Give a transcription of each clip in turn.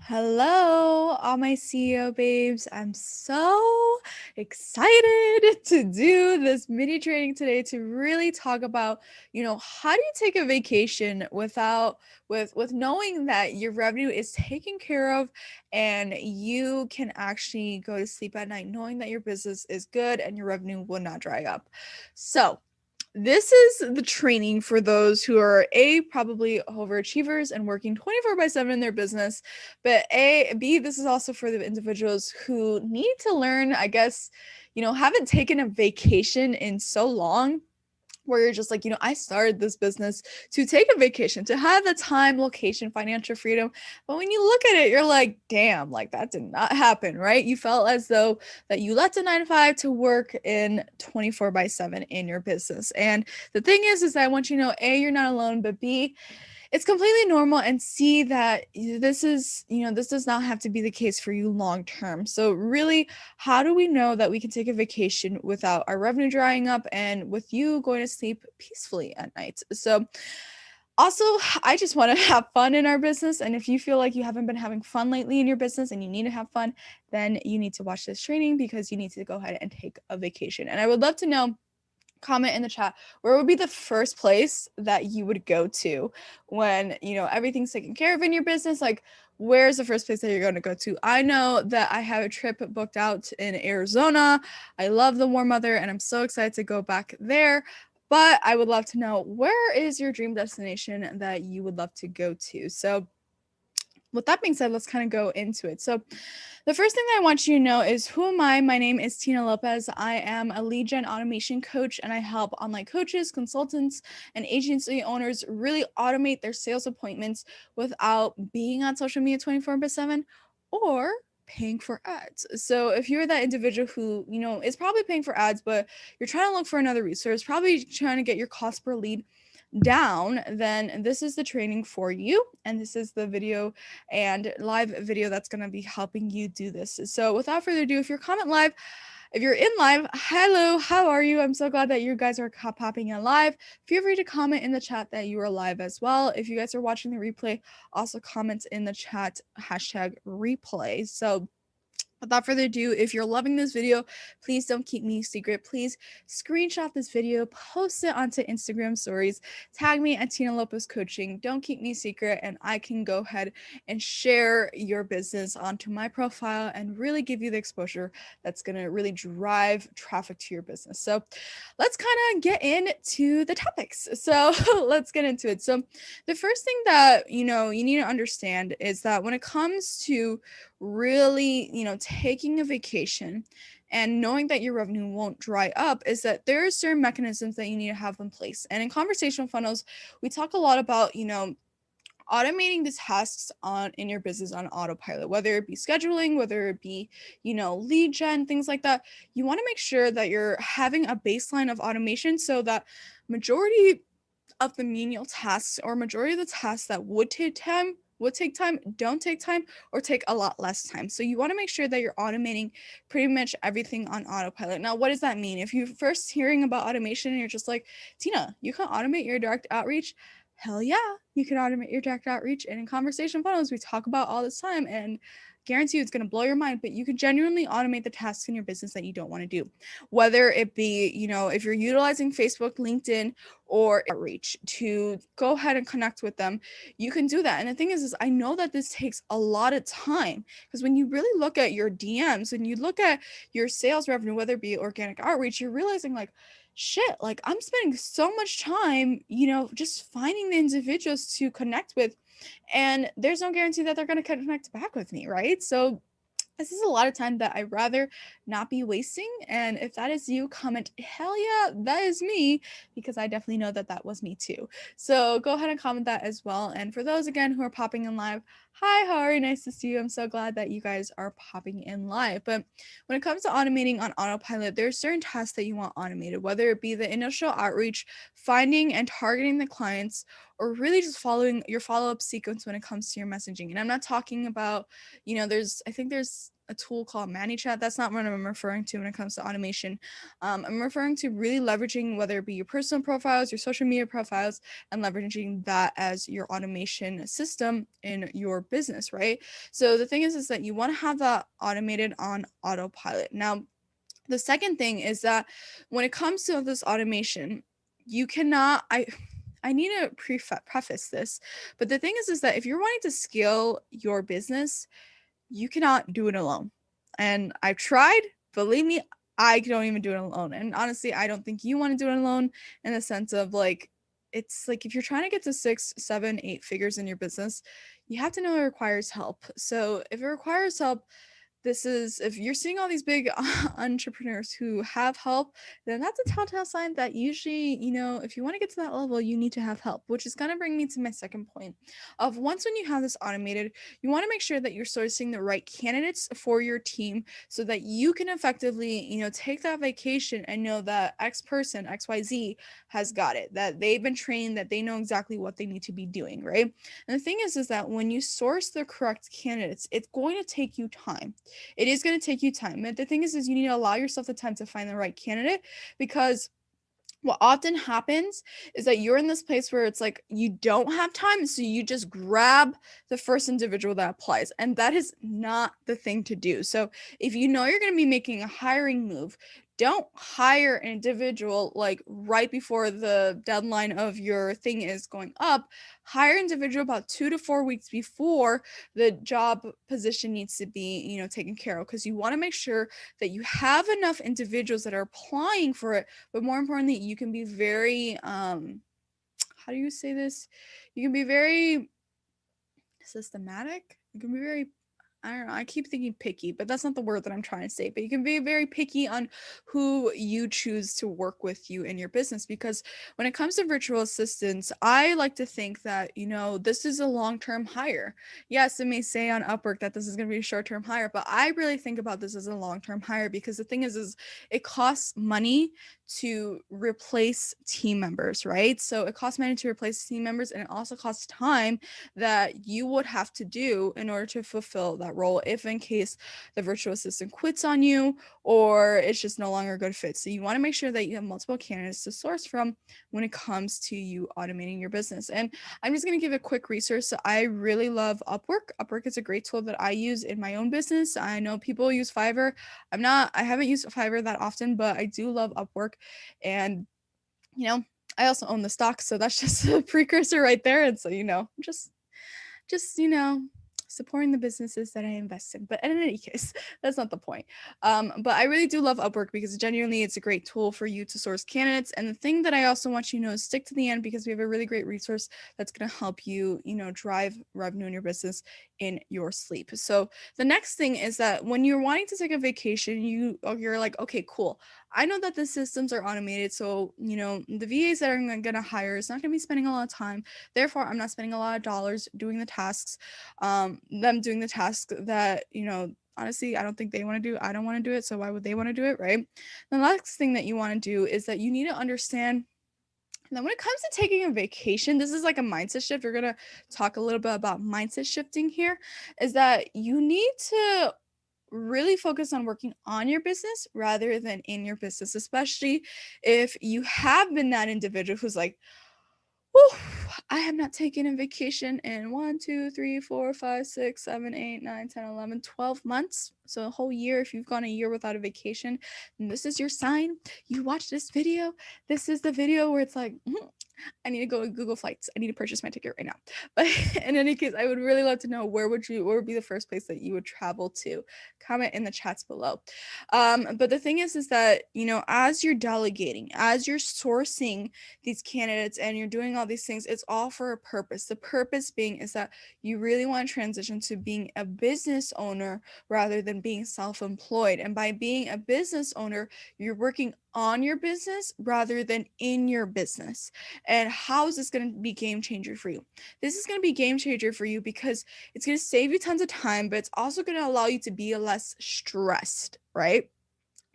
Hello, all my CEO babes. I'm so excited to do this mini training today to really talk about, how do you take a vacation without with knowing that your revenue is taken care of and you can actually go to sleep at night knowing that your business is good and your revenue will not dry up. So, this is the training for those who are probably overachievers and working 24/7 in their business, but B, this is also for the individuals who need to learn, I guess, haven't taken a vacation in so long, where you're just like, I started this business to take a vacation, to have the time, location, financial freedom. But when you look at it, you're like, damn, like that did not happen, right? You felt as though that you left a 9 to 5 to work in 24/7 in your business. And the thing is that I want you to know, A, you're not alone, but B, it's completely normal, and see that this does not have to be the case for you long term. So really, how do we know that we can take a vacation without our revenue drying up and with you going to sleep peacefully at night? So also, I just want to have fun in our business, and if you feel like you haven't been having fun lately in your business and you need to have fun, then you need to watch this training because you need to go ahead and take a vacation. And I would love to know, comment in the chat, where would be the first place that you would go to when everything's taken care of in your business? Like, where's the first place that you're going to go to? I know that I have a trip booked out in Arizona. I love the warm weather and I'm so excited to go back there, but I would love to know, where is your dream destination that you would love to go to? So with that being said, let's kind of go into it. So the first thing that I want you to know is, who am I? My name is Tina Lopez. I am a lead gen automation coach, and I help online coaches, consultants, and agency owners really automate their sales appointments without being on social media 24/7 or paying for ads. So if you're that individual who, is probably paying for ads, but you're trying to look for another resource, probably trying to get your cost per lead down, then this is the training for you, and this is the video and live video that's going to be helping you do this. So without further ado, if you're in live, hello, how are you? I'm so glad that you guys are popping in live. Feel free to comment in the chat that you are live as well. If you guys are watching the replay, also comment in the chat #replay. So without further ado, if you're loving this video, please don't keep me secret. Please screenshot this video, post it onto Instagram stories, tag me at Tina Lopez Coaching. Don't keep me secret, and I can go ahead and share your business onto my profile and really give you the exposure that's going to really drive traffic to your business. So let's kind of get into the topics. So let's get into it. So the first thing that, you need to understand is that when it comes to really, taking a vacation and knowing that your revenue won't dry up, is that there are certain mechanisms that you need to have in place. And in conversational funnels, we talk a lot about, automating the tasks in your business on autopilot, whether it be scheduling, whether it be, lead gen, things like that. You want to make sure that you're having a baseline of automation so that majority of the menial tasks, or majority of the tasks that would take time, don't take time, or take a lot less time. So you want to make sure that you're automating pretty much everything on autopilot. Now, what does that mean? If you're first hearing about automation and you're just like, Tina, you can automate your direct outreach. Hell yeah, you can automate your direct outreach. And in conversation funnels, we talk about all this time, and guarantee you it's going to blow your mind, but you can genuinely automate the tasks in your business that you don't want to do. Whether it be, if you're utilizing Facebook, LinkedIn, or outreach to go ahead and connect with them, you can do that. And the thing is I know that this takes a lot of time, because when you really look at your DMs and you look at your sales revenue, whether it be organic outreach, you're realizing like, shit, like I'm spending so much time, just finding the individuals to connect with, and there's no guarantee that they're going to connect back with me, right? So this is a lot of time that I'd rather not be wasting. And if that is you, comment, hell yeah, that is me, because I definitely know that that was me too. So go ahead and comment that as well. And for those, again, who are popping in live, hi, Hari, nice to see you. I'm so glad that you guys are popping in live. But when it comes to automating on autopilot, there are certain tasks that you want automated, whether it be the initial outreach, finding and targeting the clients, or really just following your follow-up sequence when it comes to your messaging. And I'm not talking about, I think there's a tool called ManyChat. That's not what I'm referring to when it comes to automation. I'm referring to really leveraging, whether it be your personal profiles, your social media profiles, and leveraging that as your automation system in your business, right? So the thing is that you want to have that automated on autopilot. Now, the second thing is that when it comes to this automation, you cannot, I need to preface this, but the thing is that if you're wanting to scale your business, you cannot do it alone. And I've tried, believe me, I don't even do it alone. And honestly, I don't think you want to do it alone, in the sense of like, it's like if you're trying to get to 6, 7, 8 figures in your business, you have to know it requires help. So if it requires help, this is, if you're seeing all these big entrepreneurs who have help, then that's a telltale sign that usually, if you want to get to that level, you need to have help, which is going to bring me to my second point of, once when you have this automated, you want to make sure that you're sourcing the right candidates for your team so that you can effectively, take that vacation and know that X person, XYZ, has got it, that they've been trained, that they know exactly what they need to be doing, right? And the thing is that when you source the correct candidates, it's going to take you time. It is going to take you time. But the thing is you need to allow yourself the time to find the right candidate, because what often happens is that you're in this place where it's like you don't have time, so you just grab the first individual that applies, and that is not the thing to do. So if you know you're going to be making a hiring move, don't hire an individual like right before the deadline of your thing is going up. Hire an individual about 2 to 4 weeks before the job position needs to be, taken care of, because you want to make sure that you have enough individuals that are applying for it. But more importantly, you can be very, how do you say this? You can be very systematic. You can be very, I don't know, I keep thinking picky, but that's not the word that I'm trying to say. But you can be very picky on who you choose to work with you in your business, because when it comes to virtual assistants, I like to think that, this is a long-term hire. Yes, it may say on Upwork that this is going to be a short-term hire, but I really think about this as a long-term hire, because the thing is it costs money to replace team members, right? So it costs money to replace team members, and it also costs time that you would have to do in order to fulfill that role, if in case the virtual assistant quits on you or it's just no longer a good fit. So you want to make sure that you have multiple candidates to source from when it comes to you automating your business. And I'm just going to give a quick resource. So I really love Upwork. Upwork is a great tool that I use in my own business. I know people use Fiverr. I haven't used Fiverr that often, but I do love Upwork. And, I also own the stock, so that's just a precursor right there. And so, just supporting the businesses that I invest in. But in any case, that's not the point. But I really do love Upwork, because genuinely it's a great tool for you to source candidates. And the thing that I also want you to know is stick to the end, because we have a really great resource that's going to help you, drive revenue in your business in your sleep. So the next thing is that when you're wanting to take a vacation, you're like, okay, cool. I know that the systems are automated. So, the VAs that I'm going to hire is not going to be spending a lot of time. Therefore, I'm not spending a lot of dollars doing the tasks, them doing the tasks that, honestly, I don't think they want to do. I don't want to do it. So why would they want to do it? Right. The next thing that you want to do is that you need to understand that when it comes to taking a vacation, this is like a mindset shift. We're going to talk a little bit about mindset shifting here, is that you need to really focus on working on your business rather than in your business, especially if you have been that individual who's like, whew, I have not taken a vacation in 1, 2, 3, 4, 5, 6, 7, 8, 9, 10, 11, 12 months. So a whole year. If you've gone a year without a vacation, then this is your sign. You watch this video. This is the video where it's like, I need to go to Google Flights. I need to purchase my ticket right now. But in any case, I would really love to know, where would be the first place that you would travel to? Comment in the chats below. But the thing is that, as you're delegating, as you're sourcing these candidates and you're doing all these things, it's all for a purpose. The purpose being is that you really want to transition to being a business owner rather than being self-employed. And by being a business owner, you're working on your business rather than in your business. And how is this going to be game changer for you? This is going to be game changer for you because it's going to save you tons of time, but it's also going to allow you to be less stressed, right?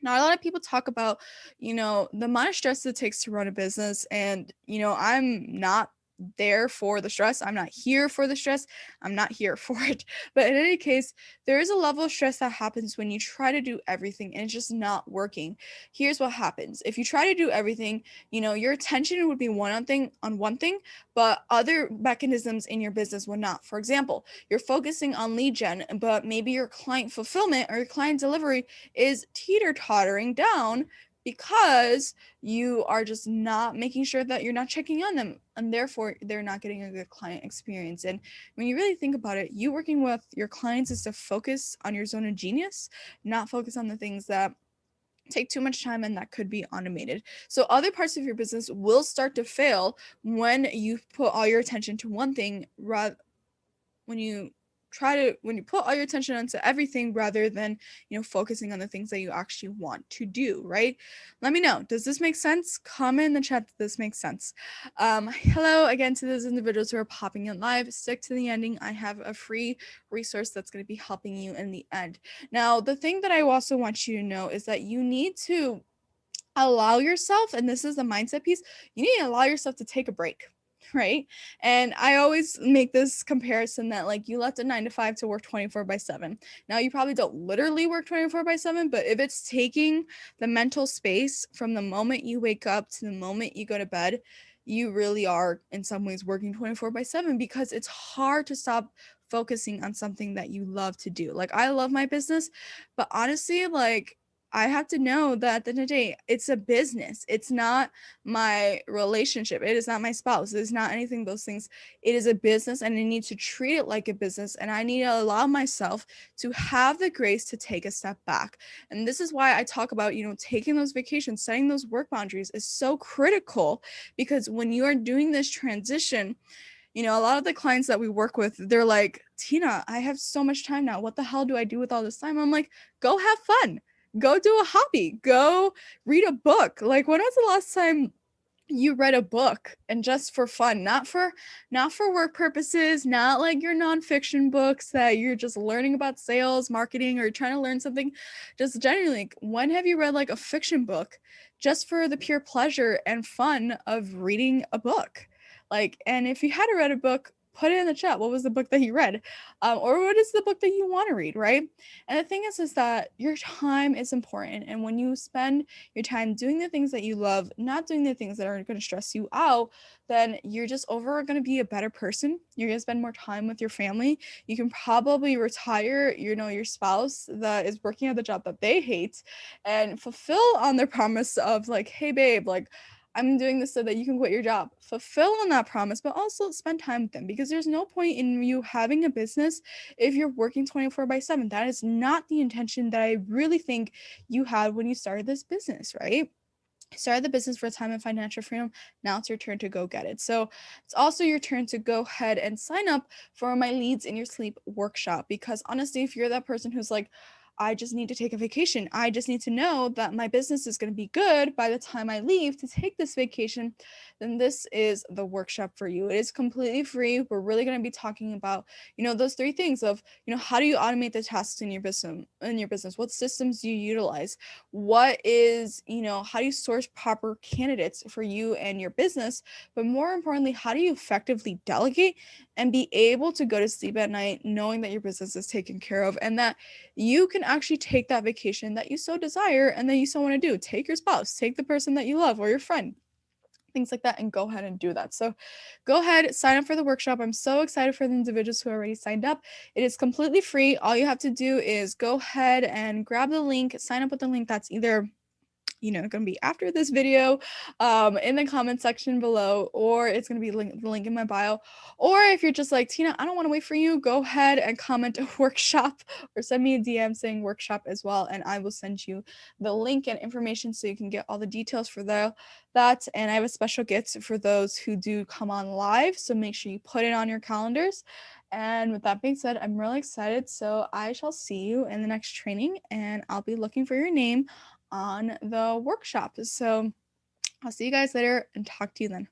Now, a lot of people talk about, the amount of stress it takes to run a business. And, I'm not there for the stress. I'm not here for the stress. I'm not here for it. But in any case, there is a level of stress that happens when you try to do everything and it's just not working. Here's what happens. If you try to do everything, your attention would be on one thing, but other mechanisms in your business would not. For example, you're focusing on lead gen, but maybe your client fulfillment or your client delivery is teeter-tottering down because you are just not making sure that you're not checking on them, and therefore they're not getting a good client experience. And when you really think about it, you working with your clients is to focus on your zone of genius, not focus on the things that take too much time and that could be automated. So other parts of your business will start to fail when you put all your attention to one thing, when you put all your attention onto everything rather than focusing on the things that you actually want to do, right? Let me know, does this make sense? Comment in the chat that this makes sense. Hello again to those individuals who are popping in live. Stick to the ending. I have a free resource that's going to be helping you in the end. Now, the thing that I also want you to know is that you need to allow yourself, and this is the mindset piece, you need to allow yourself to take a break, right? And I always make this comparison that like you left a 9 to 5 to work 24/7. Now you probably don't literally work 24/7, but if it's taking the mental space from the moment you wake up to the moment you go to bed, you really are in some ways working 24/7, because it's hard to stop focusing on something that you love to do. Like, I love my business, but honestly, like, I have to know that at the end of the day, it's a business. It's not my relationship. It is not my spouse. It is not anything, those things. It is a business, and I need to treat it like a business. And I need to allow myself to have the grace to take a step back. And this is why I talk about, taking those vacations, setting those work boundaries is so critical, because when you are doing this transition, a lot of the clients that we work with, they're like, Tina, I have so much time now. What the hell do I do with all this time? I'm like, go have fun. Go do a hobby. Go read a book. Like, when was the last time you read a book, and just for fun, not for work purposes, not like your nonfiction books that you're just learning about sales, marketing, or trying to learn something, just generally, like, when have you read like a fiction book just for the pure pleasure and fun of reading a book? Like, and if you had read a book, put it in the chat. What was the book that you read? Or what is the book that you want to read, right? And the thing is that your time is important, and when you spend your time doing the things that you love, not doing the things that are going to stress you out, then you're just overall going to be a better person. You're going to spend more time with your family. You can probably retire, your spouse that is working at the job that they hate, and fulfill on their promise of like, hey babe, like, I'm doing this so that you can quit your job. Fulfill on that promise, but also spend time with them, because there's no point in you having a business if you're working 24/7. That is not the intention that I really think you had when you started this business, right? Started the business for time and financial freedom. Now it's your turn to go get it. So it's also your turn to go ahead and sign up for my Leads in Your Sleep workshop, because honestly, if you're that person who's like, I just need to take a vacation, I just need to know that my business is going to be good by the time I leave to take this vacation, then this is the workshop for you. It is completely free. We're really going to be talking about, those three things of, how do you automate the tasks in your business? What systems do you utilize? What is, how do you source proper candidates for you and your business? But more importantly, how do you effectively delegate and be able to go to sleep at night knowing that your business is taken care of, and that you can actually take that vacation that you so desire and that you so want to do? Take your spouse, take the person that you love, or your friend, things like that, and go ahead and do that. So go ahead, sign up for the workshop. I'm so excited for the individuals who already signed up. It is completely free. All you have to do is go ahead and grab the link, sign up with the link that's either going to be after this video, in the comment section below, or it's going to be the link in my bio. Or if you're just like, Tina, I don't want to wait for you, go ahead and comment a workshop or send me a DM saying workshop as well, and I will send you the link and information so you can get all the details for that. And I have a special gift for those who do come on live, so make sure you put it on your calendars. And with that being said, I'm really excited. So I shall see you in the next training, and I'll be looking for your name on the workshop. So I'll see you guys later and talk to you then.